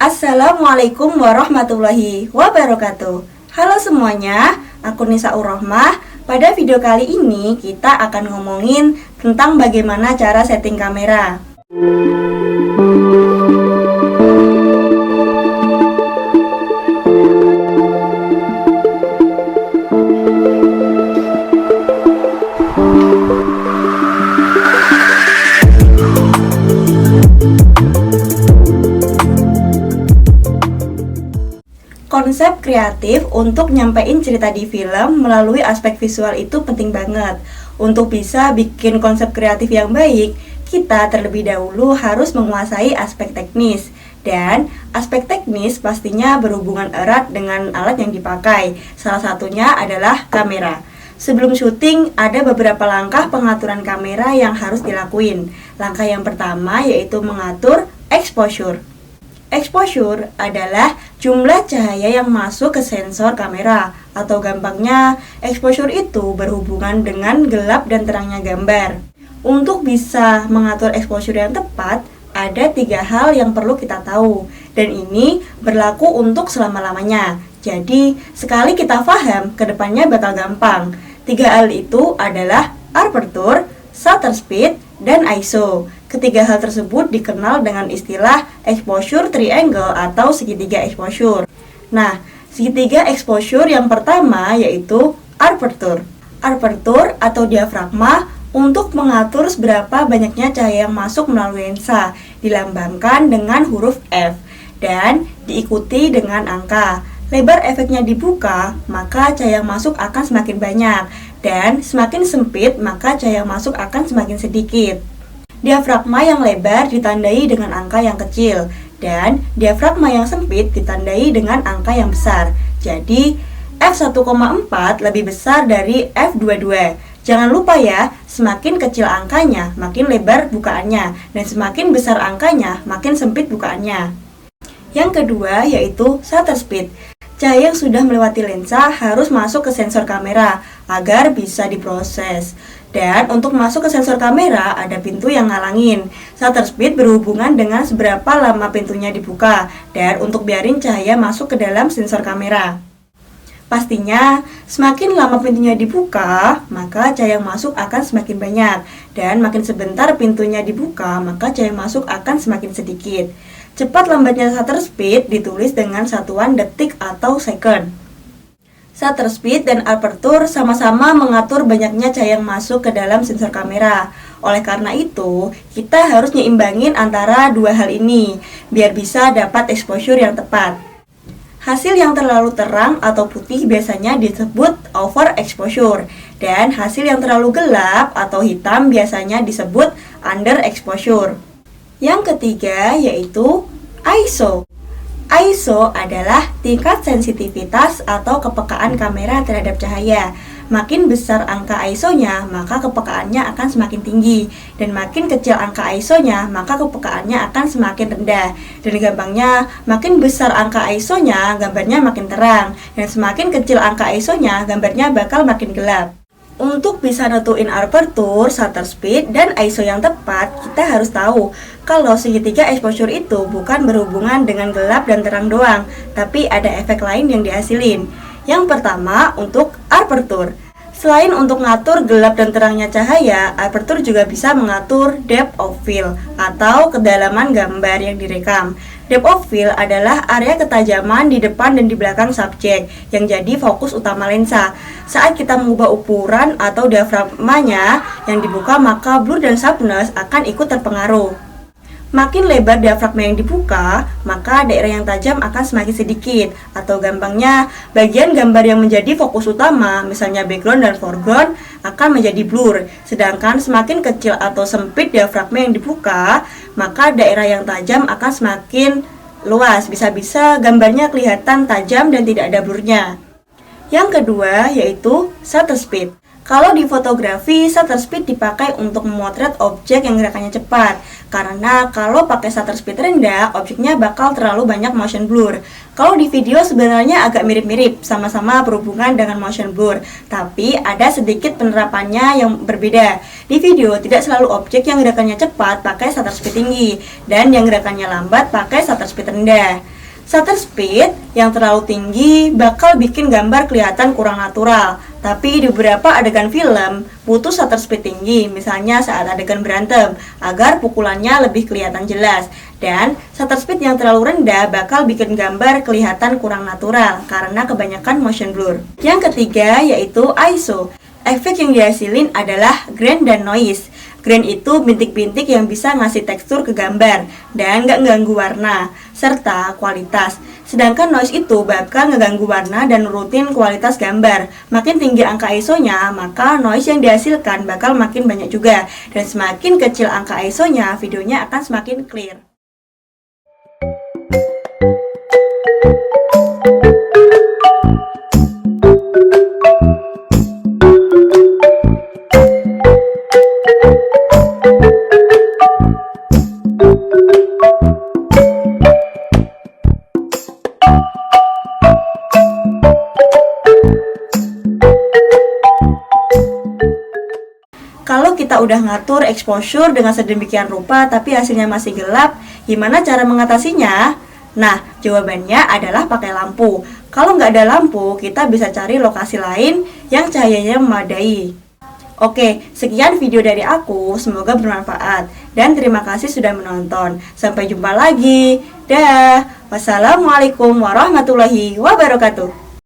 Assalamualaikum warahmatullahi wabarakatuh. Halo semuanya, aku Nisa Urrohmah. Pada video kali ini kita akan ngomongin tentang bagaimana cara setting kamera. Konsep kreatif untuk nyampein cerita di film melalui aspek visual itu penting banget. Untuk bisa bikin konsep kreatif yang baik, kita terlebih dahulu harus menguasai aspek teknis. Dan aspek teknis pastinya berhubungan erat dengan alat yang dipakai. Salah satunya adalah kamera. Sebelum syuting, ada beberapa langkah pengaturan kamera yang harus dilakuin. Langkah yang pertama yaitu mengatur exposure. Exposure adalah jumlah cahaya yang masuk ke sensor kamera, atau gampangnya, exposure itu berhubungan dengan gelap dan terangnya gambar. Untuk bisa mengatur exposure yang tepat, ada 3 hal yang perlu kita tahu, dan ini berlaku untuk selama-lamanya. Jadi, sekali kita paham, kedepannya bakal gampang. 3 hal itu adalah aperture, shutter speed, dan ISO. Ketiga hal tersebut dikenal dengan istilah exposure triangle atau segitiga exposure. Nah, segitiga exposure yang pertama yaitu aperture. Aperture atau diafragma untuk mengatur seberapa banyaknya cahaya yang masuk melalui lensa, dilambangkan dengan huruf F dan diikuti dengan angka. Lebar efeknya dibuka, maka cahaya yang masuk akan semakin banyak, dan semakin sempit, maka cahaya yang masuk akan semakin sedikit. Diafragma yang lebar ditandai dengan angka yang kecil, dan diafragma yang sempit ditandai dengan angka yang besar. Jadi, f1,4 lebih besar dari f22. Jangan lupa ya, semakin kecil angkanya, makin lebar bukaannya, dan semakin besar angkanya, makin sempit bukaannya. Yang kedua yaitu shutter speed. Cahaya yang sudah melewati lensa harus masuk ke sensor kamera agar bisa diproses. Dan untuk masuk ke sensor kamera ada pintu yang ngalangin. Shutter speed berhubungan dengan seberapa lama pintunya dibuka dan untuk biarin cahaya masuk ke dalam sensor kamera. Pastinya, semakin lama pintunya dibuka, maka cahaya yang masuk akan semakin banyak. Dan makin sebentar pintunya dibuka, maka cahaya yang masuk akan semakin sedikit. Cepat lambatnya shutter speed ditulis dengan satuan detik atau second. Shutter speed dan aperture sama-sama mengatur banyaknya cahaya yang masuk ke dalam sensor kamera. Oleh karena itu, kita harus nyimbangin antara 2 hal ini, biar bisa dapat exposure yang tepat. Hasil yang terlalu terang atau putih biasanya disebut overexposure, dan hasil yang terlalu gelap atau hitam biasanya disebut underexposure. Yang ketiga yaitu ISO. ISO adalah tingkat sensitivitas atau kepekaan kamera terhadap cahaya. Makin besar angka ISO-nya, maka kepekaannya akan semakin tinggi. Dan makin kecil angka ISO-nya, maka kepekaannya akan semakin rendah. Dan gampangnya, makin besar angka ISO-nya, gambarnya makin terang. Dan semakin kecil angka ISO-nya, gambarnya bakal makin gelap. Untuk bisa nentuin aperture, shutter speed, dan ISO yang tepat, kita harus tahu kalau segitiga exposure itu bukan berhubungan dengan gelap dan terang doang, tapi ada efek lain yang dihasilin. Yang pertama, untuk aperture. Selain untuk ngatur gelap dan terangnya cahaya, aperture juga bisa mengatur depth of field atau kedalaman gambar yang direkam. Depth of field adalah area ketajaman di depan dan di belakang subjek yang jadi fokus utama lensa. Saat kita mengubah ukuran atau diafragmanya yang dibuka, maka blur dan sharpness akan ikut terpengaruh. Makin lebar diafragma yang dibuka, maka daerah yang tajam akan semakin sedikit. Atau gampangnya, bagian gambar yang menjadi fokus utama, misalnya background dan foreground, akan menjadi blur. Sedangkan semakin kecil atau sempit diafragma yang dibuka, maka daerah yang tajam akan semakin luas. Bisa-bisa gambarnya kelihatan tajam dan tidak ada blurnya. Yang kedua yaitu shutter speed. Kalau di fotografi, shutter speed dipakai untuk memotret objek yang gerakannya cepat. Karena kalau pakai shutter speed rendah, objeknya bakal terlalu banyak motion blur. Kalau di video sebenarnya agak mirip-mirip, sama-sama berhubungan dengan motion blur. Tapi ada sedikit penerapannya yang berbeda. Di video tidak selalu objek yang gerakannya cepat pakai shutter speed tinggi, dan yang gerakannya lambat pakai shutter speed rendah. Shutter speed yang terlalu tinggi bakal bikin gambar kelihatan kurang natural. Tapi di beberapa adegan film butuh shutter speed tinggi, misalnya saat adegan berantem, agar pukulannya lebih kelihatan jelas. Dan shutter speed yang terlalu rendah bakal bikin gambar kelihatan kurang natural karena kebanyakan motion blur. Yang ketiga yaitu ISO. Efek yang dihasilin adalah grain dan noise. Grain itu bintik-bintik yang bisa ngasih tekstur ke gambar dan nggak ngeganggu warna serta kualitas. Sedangkan noise itu bakal ngeganggu warna dan nurutin kualitas gambar. Makin tinggi angka ISO-nya, maka noise yang dihasilkan bakal makin banyak juga. Dan semakin kecil angka ISO-nya, videonya akan semakin clear. Kalau kita udah ngatur exposure dengan sedemikian rupa tapi hasilnya masih gelap, gimana cara mengatasinya? Nah, jawabannya adalah pakai lampu. Kalau nggak ada lampu, kita bisa cari lokasi lain yang cahayanya memadai. Oke, sekian video dari aku, semoga bermanfaat. Dan terima kasih sudah menonton. Sampai jumpa lagi. Dah. Wassalamualaikum warahmatullahi wabarakatuh.